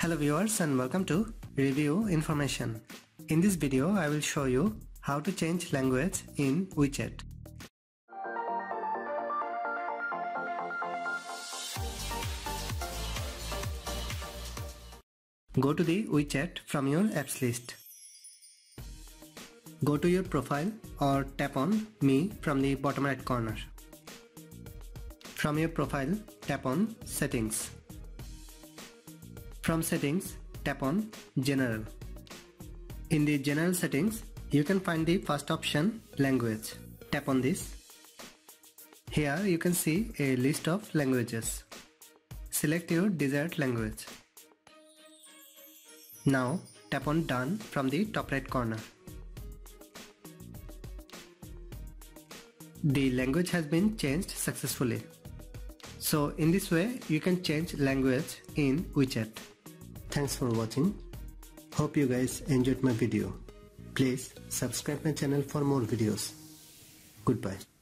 Hello viewers and welcome to Review Information. In this video I will show you how to change language in WeChat. Go to the WeChat from your apps list. Go to your profile or tap on Me from the bottom right corner. From your profile, tap on Settings. From Settings, tap on General. In the General settings, you can find the first option, Language. Tap on this. Here you can see a list of languages. Select your desired language. Now tap on Done from the top right corner. The language has been changed successfully. So in this way you can change language in WeChat. Thanks for watching. Hope you guys enjoyed my video. Please subscribe my channel for more videos. Goodbye.